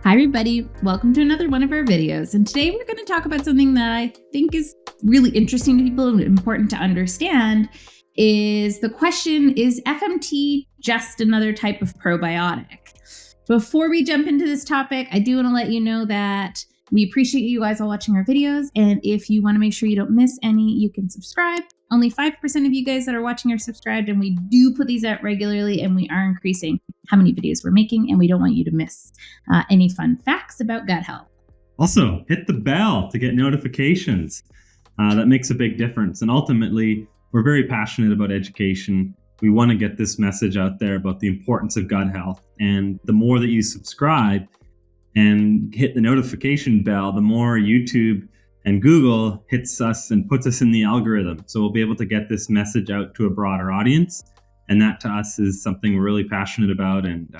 Hi everybody, welcome to another one of our videos. And today we're going to talk about something that I think is really interesting to people and important to understand is the question, is FMT just another type of probiotic? Before we jump into this topic, I do want to let you know that we appreciate you guys all watching our videos. And if you want to make sure you don't miss any, you can subscribe. Only 5% of you guys that are watching are subscribed, and we do put these out regularly, and we are increasing how many videos we're making, and we don't want you to miss any fun facts about gut health. Also, hit the bell to get notifications. That makes a big difference. And ultimately, we're very passionate about education. We want to get this message out there about the importance of gut health. And the more that you subscribe and hit the notification bell, the more YouTube and Google hits us and puts us in the algorithm. So we'll be able to get this message out to a broader audience. And that to us is something we're really passionate about. And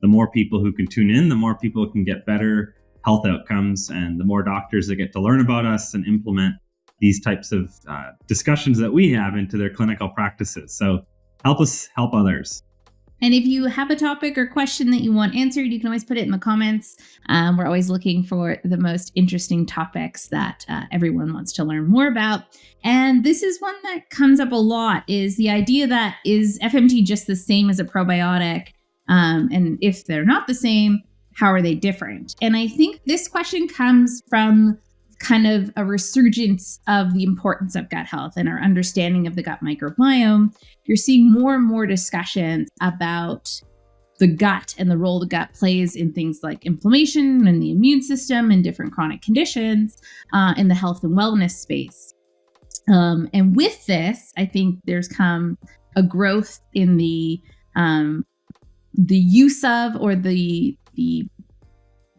the more people who can tune in, the more people can get better health outcomes, and the more doctors that get to learn about us and implement these types of discussions that we have into their clinical practices. So help us help others. And if you have a topic or question that you want answered, you can always put it in the comments. We're always looking for the most interesting topics that everyone wants to learn more about. And this is one that comes up a lot, is the idea that is FMT just the same as a probiotic? And if they're not the same, how are they different? And I think this question comes from kind of a resurgence of the importance of gut health and our understanding of the gut microbiome. You're seeing more and more discussions about the gut and the role the gut plays in things like inflammation and the immune system and different chronic conditions in the health and wellness space. And with this, I think there's come a growth in the use of, or the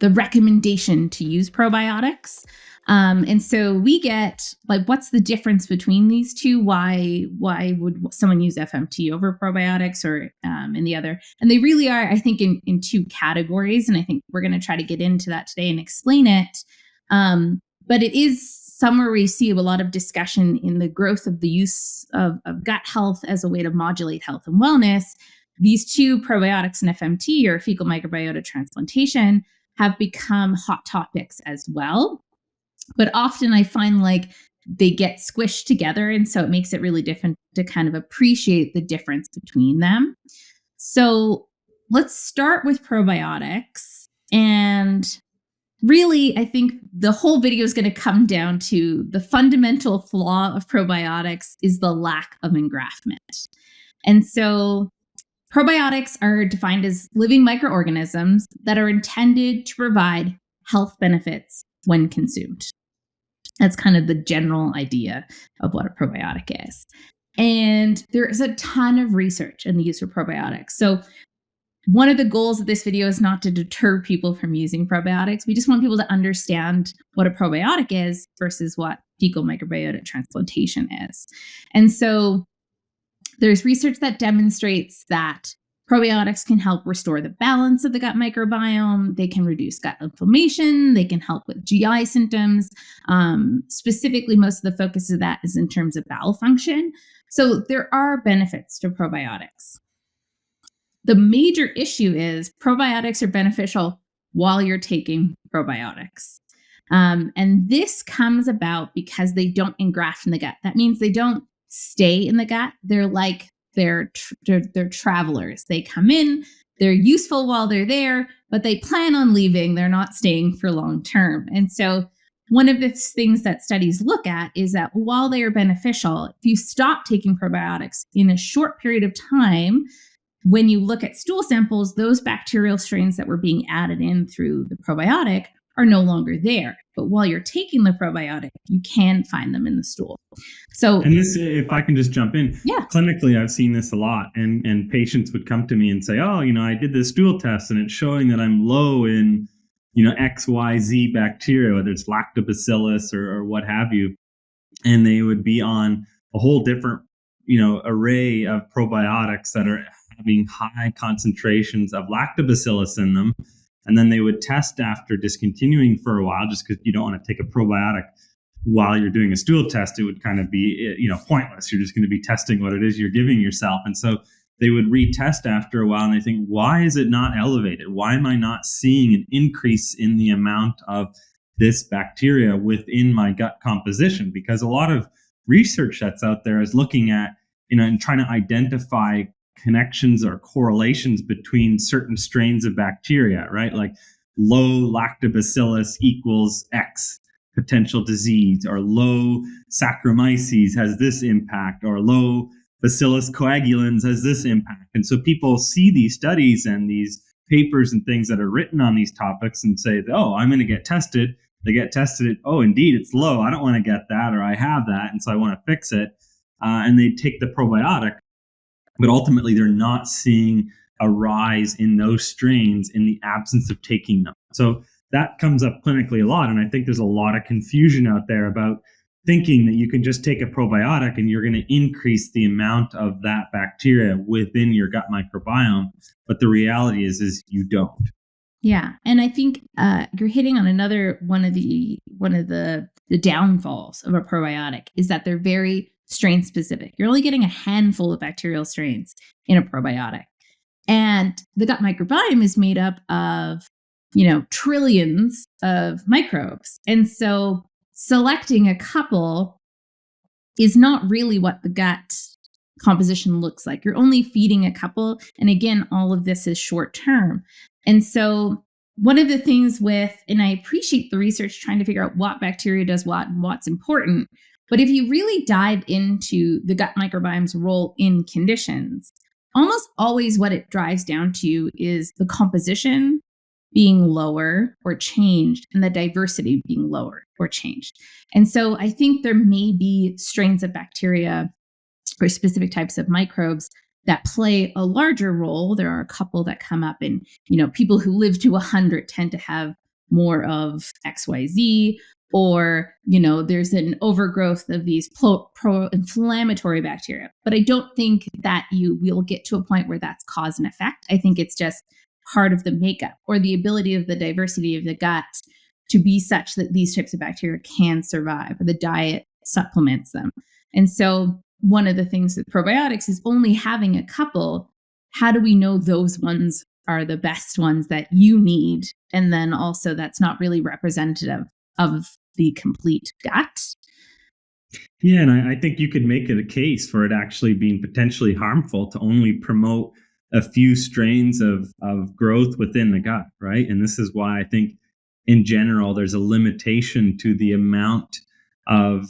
recommendation to use probiotics. And so we get like, what's the difference between these two? Why would someone use FMT over probiotics or in the other? And they really are, I think, in two categories. And I think we're going to try to get into that today and explain it. But it is somewhere where you see a lot of discussion in the growth of the use of gut health as a way to modulate health and wellness. These two, probiotics and FMT, or fecal microbiota transplantation, have become hot topics as well. But often I find like they get squished together. And so it makes it really different to kind of appreciate the difference between them. So let's start with probiotics. And really, I think the whole video is going to come down to the fundamental flaw of probiotics is the lack of engraftment. And so probiotics are defined as living microorganisms that are intended to provide health benefits when consumed. That's kind of the general idea of what a probiotic is. And there is a ton of research in the use of probiotics. So one of the goals of this video is not to deter people from using probiotics. We just want people to understand what a probiotic is versus what fecal microbiota transplantation is. And so there's research that demonstrates that probiotics can help restore the balance of the gut microbiome. They can reduce gut inflammation. They can help with GI symptoms. Specifically, most of the focus of that is in terms of bowel function. So there are benefits to probiotics. The major issue is probiotics are beneficial while you're taking probiotics. And this comes about because they don't engraft in the gut. That means they don't stay in the gut. They're like they're travelers. They come in, they're useful while they're there, but they plan on leaving. They're not staying for long term. And so one of the things that studies look at is that while they are beneficial, if you stop taking probiotics in a short period of time, when you look at stool samples, those bacterial strains that were being added in through the probiotic are no longer there. But while you're taking the probiotic, you can find them in the stool. So, and this, if I can just jump in, yeah. Clinically, I've seen this a lot, and patients would come to me and say, "Oh, I did this stool test, and it's showing that I'm low in, X, Y, Z bacteria, whether it's lactobacillus or what have you," and they would be on a whole different, array of probiotics that are having high concentrations of lactobacillus in them. And then they would test after discontinuing for a while, just because you don't want to take a probiotic while you're doing a stool test. It would kind of be, pointless. You're just going to be testing what it is you're giving yourself. And so they would retest after a while and they think, why is it not elevated? Why am I not seeing an increase in the amount of this bacteria within my gut composition? Because a lot of research that's out there is looking at, and trying to identify connections or correlations between certain strains of bacteria, right? Like low lactobacillus equals X potential disease, or low Saccharomyces has this impact, or low Bacillus coagulans has this impact. And so people see these studies and these papers and things that are written on these topics and say, oh, I'm going to get tested. They get tested. Oh, indeed, it's low. I don't want to get that, or I have that, and so I want to fix it. And they take the probiotic, but ultimately they're not seeing a rise in those strains in the absence of taking them. So that comes up clinically a lot. And I think there's a lot of confusion out there about thinking that you can just take a probiotic and you're going to increase the amount of that bacteria within your gut microbiome. But the reality is you don't. Yeah, and I think you're hitting on another one of the downfalls of a probiotic is that they're very strain specific. You're only getting a handful of bacterial strains in a probiotic, and the gut microbiome is made up of trillions of microbes, and so selecting a couple is not really what the gut composition looks like. You're only feeding a couple, and again, all of this is short term. And so one of the things and I appreciate the research trying to figure out what bacteria does what and what's important, but if you really dive into the gut microbiome's role in conditions, almost always what it drives down to is the composition being lower or changed and the diversity being lower or changed. And so I think there may be strains of bacteria or specific types of microbes that play a larger role. There are a couple that come up, and people who live to 100 tend to have more of XYZ, or there's an overgrowth of these pro-inflammatory bacteria. But I don't think that you will get to a point where that's cause and effect. I think it's just part of the makeup or the ability of the diversity of the gut to be such that these types of bacteria can survive, or the diet supplements them. And so one of the things with probiotics is only having a couple. How do we know those ones are the best ones that you need? And then also that's not really representative of the complete gut. Yeah, and I think you could make it a case for it actually being potentially harmful to only promote a few strains of growth within the gut, right? And this is why I think in general there's a limitation to the amount of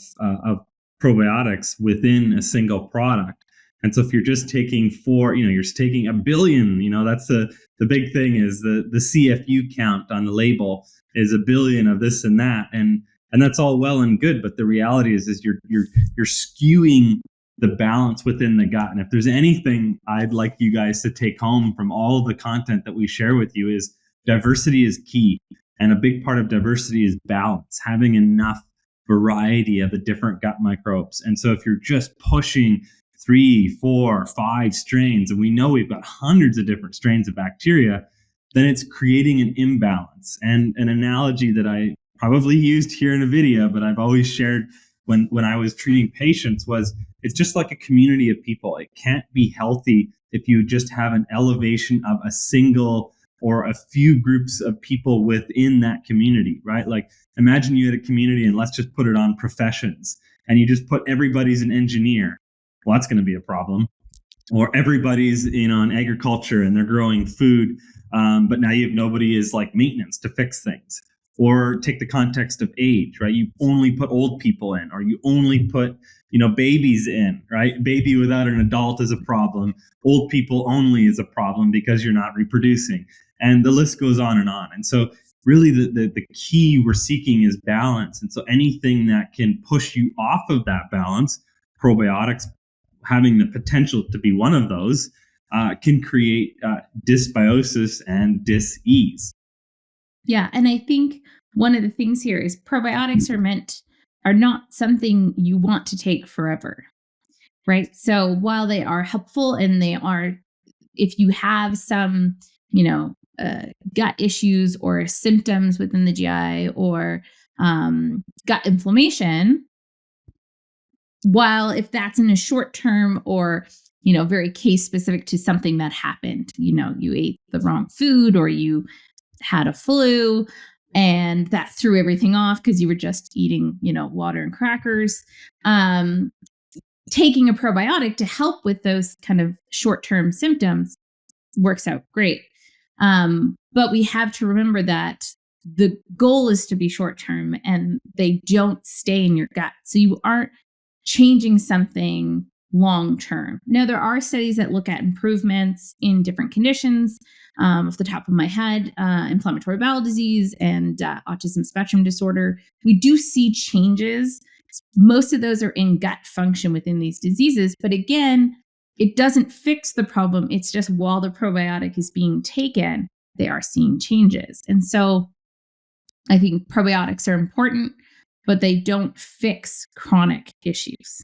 probiotics within a single product. And so if you're just taking you're taking a billion, that's the big thing is the CFU count on the label is a billion of this and that. And that's all well and good. But the reality is you're skewing the balance within the gut. And if there's anything I'd like you guys to take home from all the content that we share with you is diversity is key. And a big part of diversity is balance, having enough variety of the different gut microbes. And so if you're just pushing 3, 4, 5 strains, and we know we've got hundreds of different strains of bacteria, then it's creating an imbalance. And an analogy that I probably used here in a video, but I've always shared when I was treating patients was it's just like a community of people. It can't be healthy if you just have an elevation of a single or a few groups of people within that community, right? Like imagine you had a community, and let's just put it on professions, and you just put everybody's an engineer. Well, that's going to be a problem. Or everybody's on agriculture and they're growing food, but now nobody is like maintenance to fix things. Or take the context of age, right? You only put old people in, or you only put babies in, right? Baby without an adult is a problem. Old people only is a problem because you're not reproducing. And the list goes on and on. And so really the key we're seeking is balance. And so anything that can push you off of that balance, probiotics having the potential to be one of those, can create dysbiosis and dis-ease. Yeah, and I think one of the things here is probiotics are not something you want to take forever, right? So while they are helpful and they are, if you have some, gut issues or symptoms within the GI or gut inflammation, while if that's in a short term or very case specific to something that happened. You ate the wrong food or you had a flu and that threw everything off because you were just eating, water and crackers. Taking a probiotic to help with those kind of short-term symptoms works out great. But we have to remember that the goal is to be short-term and they don't stay in your gut. So you aren't changing something long-term. Now, there are studies that look at improvements in different conditions. Off the top of my head, inflammatory bowel disease and autism spectrum disorder. We do see changes. Most of those are in gut function within these diseases. But again, it doesn't fix the problem. It's just while the probiotic is being taken, they are seeing changes. And so I think probiotics are important, but they don't fix chronic issues.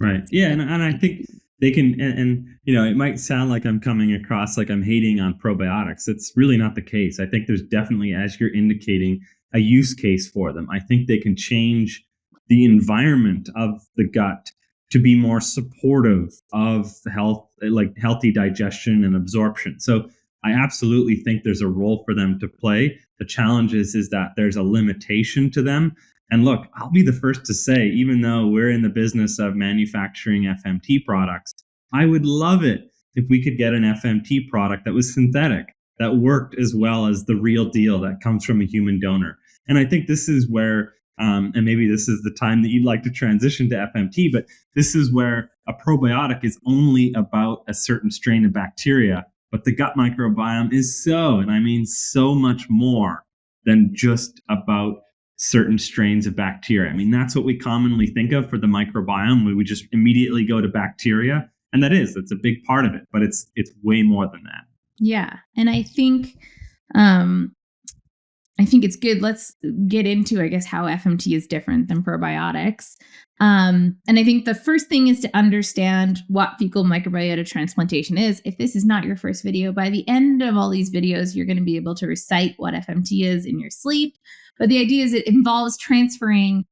Right. Yeah. And I think they can, and it might sound like I'm coming across like I'm hating on probiotics. It's really not the case. I think there's definitely, as you're indicating, a use case for them. I think they can change the environment of the gut to be more supportive of health, like healthy digestion and absorption. So I absolutely think there's a role for them to play. The challenge is that there's a limitation to them. And look, I'll be the first to say, even though we're in the business of manufacturing FMT products, I would love it if we could get an FMT product that was synthetic, that worked as well as the real deal that comes from a human donor. And I think this is where, and maybe this is the time that you'd like to transition to FMT, but this is where a probiotic is only about a certain strain of bacteria, but the gut microbiome is so, and I mean so much more than just about certain strains of bacteria. I mean, that's what we commonly think of for the microbiome. We just immediately go to bacteria, and that's a big part of it, but it's way more than that. Yeah. And I think it's good. Let's get into, I guess, how FMT is different than probiotics. And I think the first thing is to understand what fecal microbiota transplantation is. If this is not your first video, by the end of all these videos, you're going to be able to recite what FMT is in your sleep. But the idea is it involves transferring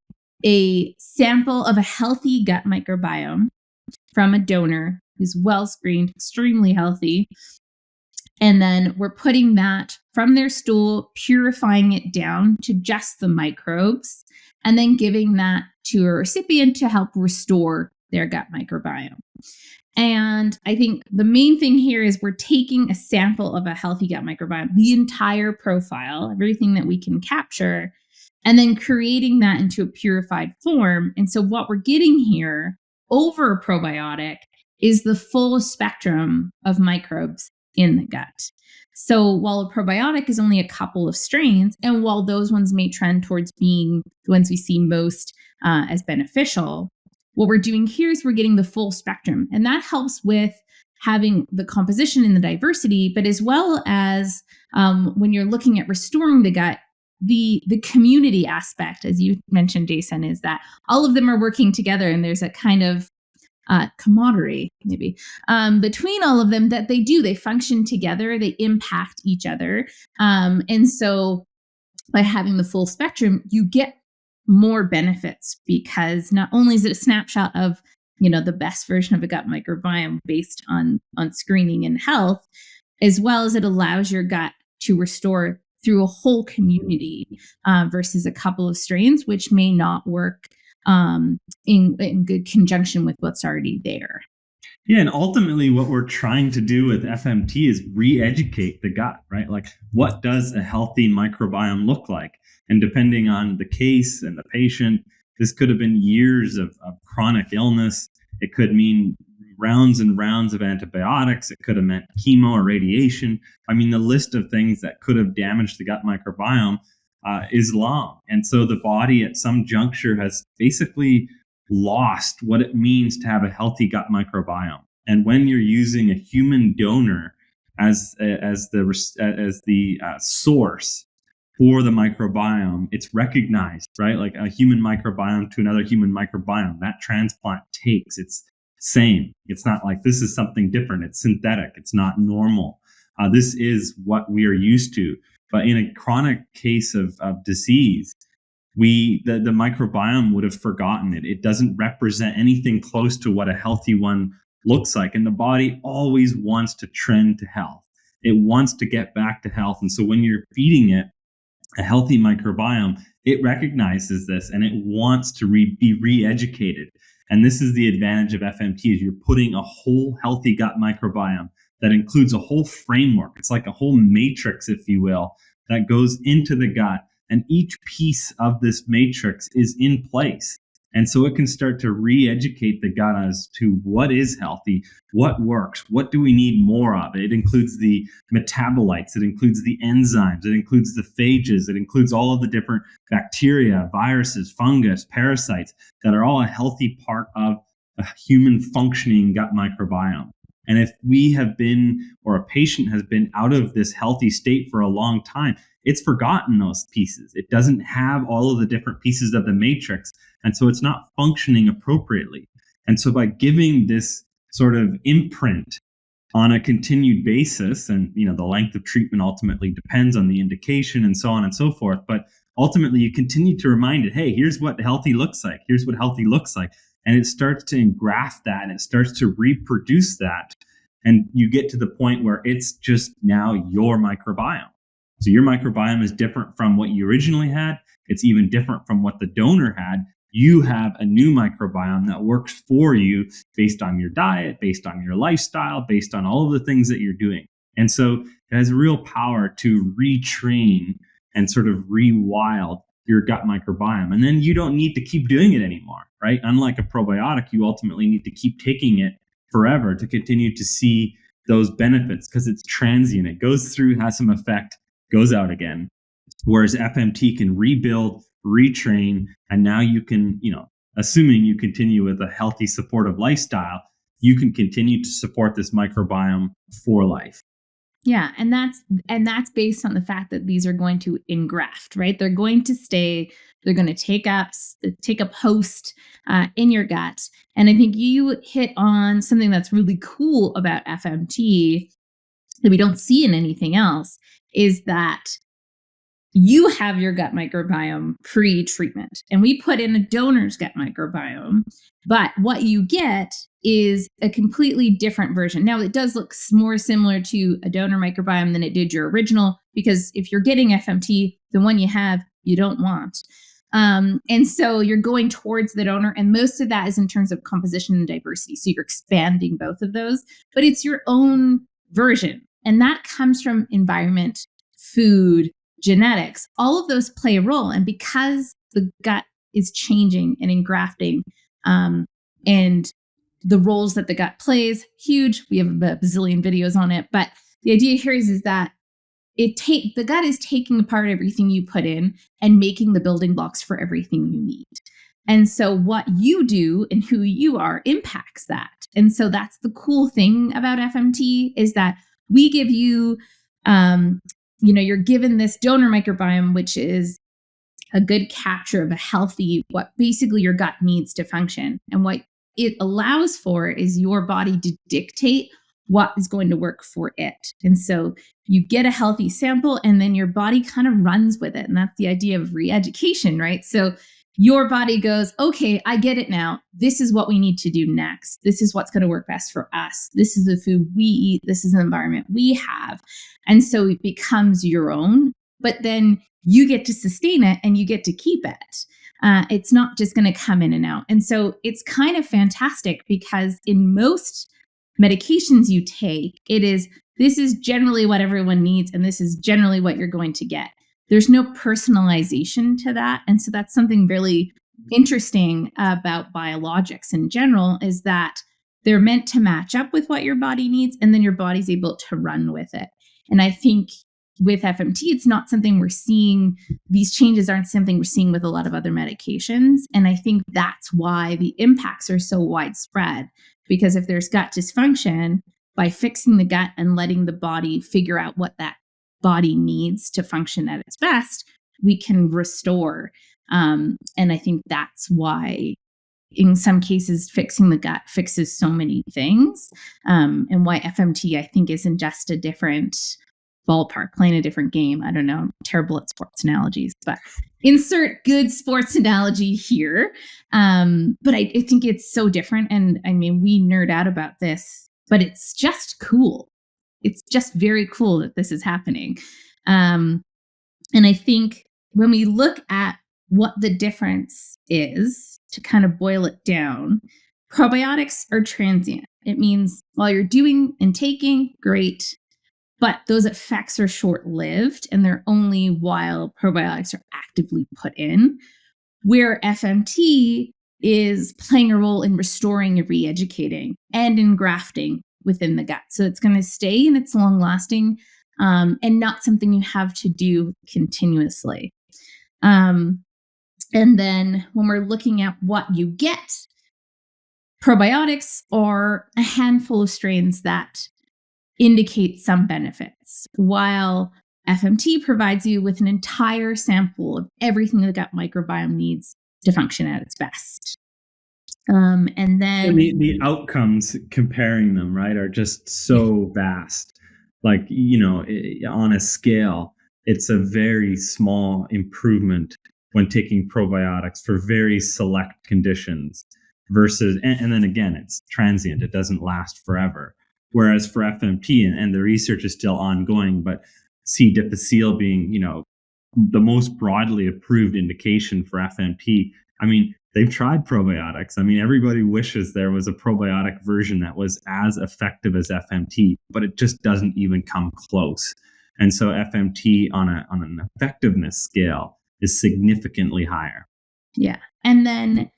a sample of a healthy gut microbiome from a donor who's well screened, extremely healthy. And then we're putting that from their stool, purifying it down to just the microbes, and then giving that to a recipient to help restore their gut microbiome. And I think the main thing here is we're taking a sample of a healthy gut microbiome, the entire profile, everything that we can capture, and then creating that into a purified form. And so what we're getting here over a probiotic is the full spectrum of microbes in the gut. So while a probiotic is only a couple of strains, and while those ones may trend towards being the ones we see most as beneficial, what we're doing here is we're getting the full spectrum. And that helps with having the composition and the diversity, but as well as when you're looking at restoring the gut, the community aspect, as you mentioned, Jason, is that all of them are working together and there's a kind of camaraderie maybe between all of them that they function together, they impact each other. And so by having the full spectrum, you get more benefits because not only is it a snapshot of, the best version of a gut microbiome based on screening and health, as well as it allows your gut to restore through a whole community versus a couple of strains, which may not work in good conjunction with what's already there. Yeah, and ultimately what we're trying to do with FMT is re-educate the gut, right? Like, what does a healthy microbiome look like? And depending on the case and the patient, this could have been years of chronic illness. It could mean rounds and rounds of antibiotics. It could have meant chemo or radiation. I mean, the list of things that could have damaged the gut microbiome is long. And so the body at some juncture has basically lost what it means to have a healthy gut microbiome. And when you're using a human donor as the source for the microbiome, it's recognized, right? Like a human microbiome to another human microbiome. That transplant takes, it's same. It's not like this is something different. It's synthetic. It's not normal. This is what we are used to. But in a chronic case of disease, the microbiome would have forgotten it. It doesn't represent anything close to what a healthy one looks like. And the body always wants to trend to health. It wants to get back to health. And so when you're feeding it a healthy microbiome, it recognizes this and it wants to be re-educated. And this is the advantage of FMT: is you're putting a whole healthy gut microbiome that includes a whole framework. It's like a whole matrix, if you will, that goes into the gut. And each piece of this matrix is in place. And so it can start to re-educate the gut as to what is healthy, what works, what do we need more of. It includes the metabolites, it includes the enzymes, it includes the phages, it includes all of the different bacteria, viruses, fungus, parasites that are all a healthy part of a human functioning gut microbiome. And if we have been, or a patient has been out of this healthy state for a long time, it's forgotten those pieces. It doesn't have all of the different pieces of the matrix. And so it's not functioning appropriately. And so by giving this sort of imprint on a continued basis, and the length of treatment ultimately depends on the indication and so on and so forth, but ultimately you continue to remind it, hey, here's what healthy looks like. Here's what healthy looks like. And it starts to engraft that and it starts to reproduce that. And you get to the point where it's just now your microbiome. So your microbiome is different from what you originally had. It's even different from what the donor had. You have a new microbiome that works for you based on your diet, based on your lifestyle, based on all of the things that you're doing. And so it has real power to retrain and sort of rewild your gut microbiome. And then you don't need to keep doing it anymore, right? Unlike a probiotic, you ultimately need to keep taking it forever to continue to see those benefits because it's transient. It goes through, has some effect, goes out again. Whereas FMT can rebuild, retrain, and now you can, assuming you continue with a healthy, supportive lifestyle, you can continue to support this microbiome for life. Yeah, and that's based on the fact that these are going to engraft, right? They're going to stay. They're going to take up host in your gut. And I think you hit on something that's really cool about FMT that we don't see in anything else is that you have your gut microbiome pre-treatment, and we put in a donor's gut microbiome. But what you get is a completely different version. Now, it does look more similar to a donor microbiome than it did your original, because if you're getting FMT, the one you have, you don't want. And so you're going towards the donor, and most of that is in terms of composition and diversity. So you're expanding both of those, but it's your own version. And that comes from environment, food, genetics. All of those play a role. And because the gut is changing and engrafting, and the roles that the gut plays, huge. We have a bazillion videos on it. But the idea here is that the gut is taking apart everything you put in and making the building blocks for everything you need. And so what you do and who you are impacts that. And so that's the cool thing about FMT is that we give you, you're given this donor microbiome, which is a good capture of a healthy, what basically your gut needs to function. And what it allows for is your body to dictate what is going to work for it. And so you get a healthy sample and then your body kind of runs with it. And that's the idea of re-education, right? So your body goes, okay, I get it now. This is what we need to do next. This is what's going to work best for us. This is the food we eat. This is the environment we have. And so it becomes your own, but then you get to sustain it and you get to keep it. It's not just going to come in and out. And so it's kind of fantastic because in most medications you take, this is generally what everyone needs and this is generally what you're going to get. There's no personalization to that. And so that's something really interesting about biologics in general is that they're meant to match up with what your body needs and then your body's able to run with it. And I think with FMT, it's not something we're seeing. These changes aren't something we're seeing with a lot of other medications. And I think that's why the impacts are so widespread, because if there's gut dysfunction, by fixing the gut and letting the body figure out what that body needs to function at its best, we can restore. And I think that's why in some cases, fixing the gut fixes so many things, and why FMT, I think, isn't just a different ballpark, playing a different game. I don't know. I'm terrible at sports analogies, but insert good sports analogy here. But I think it's so different. And I mean, we nerd out about this, but it's just cool. It's just very cool that this is happening. And I think when we look at what the difference is, to kind of boil it down, probiotics are transient. It means while you're doing and taking, great, but those effects are short-lived and they're only while probiotics are actively put in, where FMT is playing a role in restoring and re-educating and engrafting within the gut. So it's going to stay and it's long-lasting, and not something you have to do continuously. And then when we're looking at what you get, probiotics are a handful of strains that indicate some benefits, while FMT provides you with an entire sample of everything the gut microbiome needs to function at its best. And then the outcomes comparing them, right, are just so vast. Like, on a scale, it's a very small improvement when taking probiotics for very select conditions versus, and then again, it's transient. It doesn't last forever. Whereas for FMT, and the research is still ongoing, but C. difficile being, the most broadly approved indication for FMT. I mean, they've tried probiotics. I mean, everybody wishes there was a probiotic version that was as effective as FMT, but it just doesn't even come close. And so FMT on an effectiveness scale is significantly higher. Yeah. And then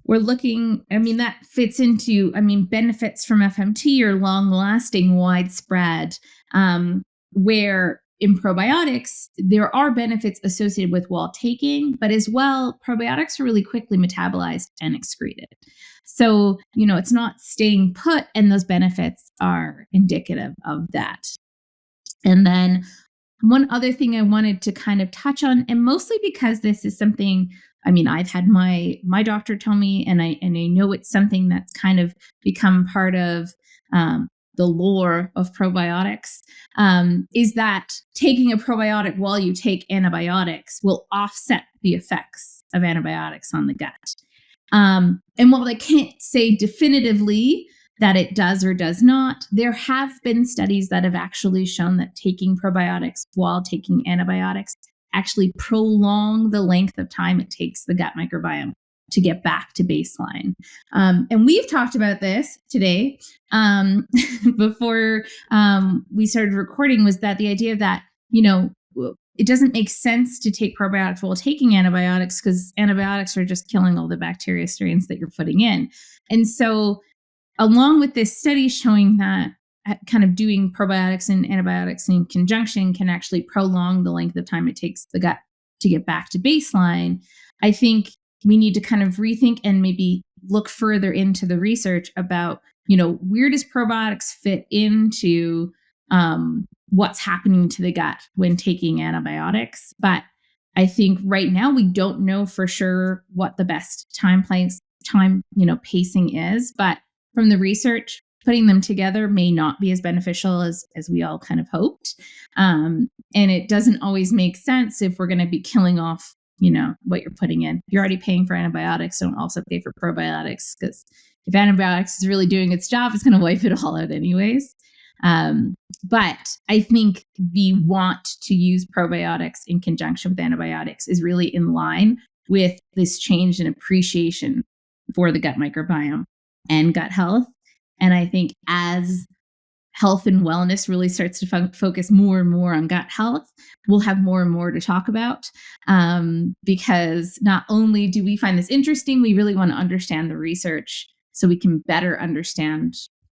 we're looking, that fits into, benefits from FMT are long lasting, widespread, where in probiotics, there are benefits associated with while taking, but as well, probiotics are really quickly metabolized and excreted. So, it's not staying put, and those benefits are indicative of that. And then one other thing I wanted to kind of touch on, and mostly because this is something, I've had my doctor tell me, and I know it's something that's kind of become part of the lore of probiotics, is that taking a probiotic while you take antibiotics will offset the effects of antibiotics on the gut. And while I can't say definitively that it does or does not, there have been studies that have actually shown that taking probiotics while taking antibiotics actually prolong the length of time it takes the gut microbiome to get back to baseline. And we've talked about this today before we started recording, was that the idea that, it doesn't make sense to take probiotics while taking antibiotics because antibiotics are just killing all the bacteria strains that you're putting in. And so along with this study showing that kind of doing probiotics and antibiotics in conjunction can actually prolong the length of time it takes the gut to get back to baseline, I think we need to kind of rethink and maybe look further into the research about, where does probiotics fit into what's happening to the gut when taking antibiotics. But I think right now we don't know for sure what the best pacing is. But from the research, putting them together may not be as beneficial as we all kind of hoped. And it doesn't always make sense if we're going to be killing off, what you're putting in. You're already paying for antibiotics, don't also pay for probiotics, because if antibiotics is really doing its job, it's going to wipe it all out anyways. But I think the want to use probiotics in conjunction with antibiotics is really in line with this change in appreciation for the gut microbiome and gut health. And I think as health and wellness really starts to focus more and more on gut health, we'll have more and more to talk about, because not only do we find this interesting, we really want to understand the research so we can better understand,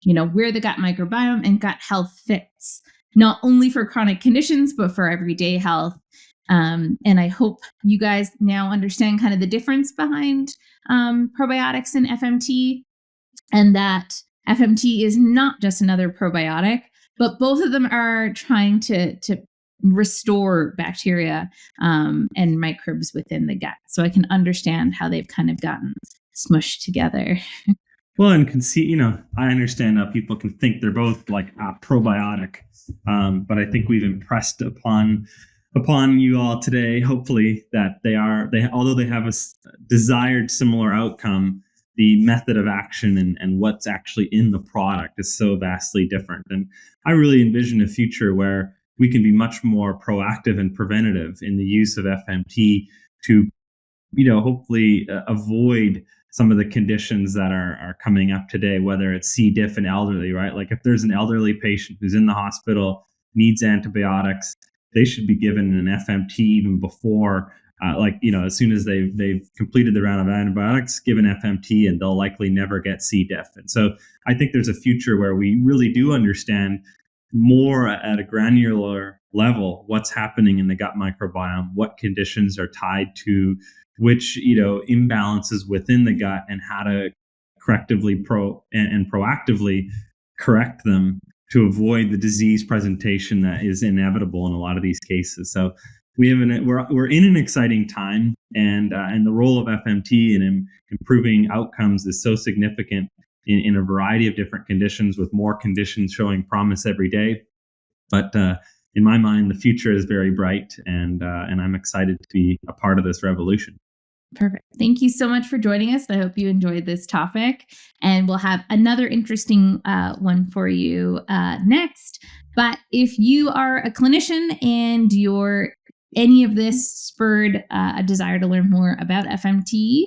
where the gut microbiome and gut health fits, not only for chronic conditions, but for everyday health. And I hope you guys now understand kind of the difference behind probiotics and FMT, and that FMT is not just another probiotic, but both of them are trying to restore bacteria and microbes within the gut. So I can understand how they've kind of gotten smushed together. Well, and can see, I understand how people can think they're both like a probiotic, but I think we've impressed upon you all today, hopefully, that they although they have a desired similar outcome, the method of action and what's actually in the product is so vastly different. And I really envision a future where we can be much more proactive and preventative in the use of FMT to, hopefully avoid some of the conditions that are coming up today, whether it's C. diff in elderly, right? Like if there's an elderly patient who's in the hospital, needs antibiotics, they should be given an FMT even before, as soon as they've completed the round of antibiotics, given FMT, and they'll likely never get C. diff. And so I think there's a future where we really do understand more at a granular level what's happening in the gut microbiome, what conditions are tied to which imbalances within the gut, and how to correctively and proactively correct them to avoid the disease presentation that is inevitable in a lot of these cases. So we're in an exciting time, and the role of FMT in improving outcomes is so significant in a variety of different conditions, with more conditions showing promise every day. But in my mind, the future is very bright, and I'm excited to be a part of this revolution. Perfect. Thank you so much for joining us. I hope you enjoyed this topic, and we'll have another interesting one for you next. But if you are a clinician and any of this spurred a desire to learn more about FMT,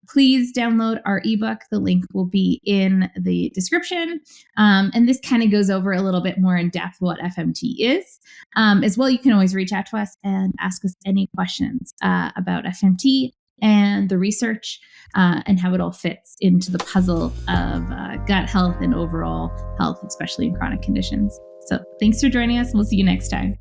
please download our ebook. The link will be in the description. And this kind of goes over a little bit more in depth what FMT is. As well, you can always reach out to us and ask us any questions about FMT and the research and how it all fits into the puzzle of gut health and overall health, especially in chronic conditions. So thanks for joining us, and we'll see you next time.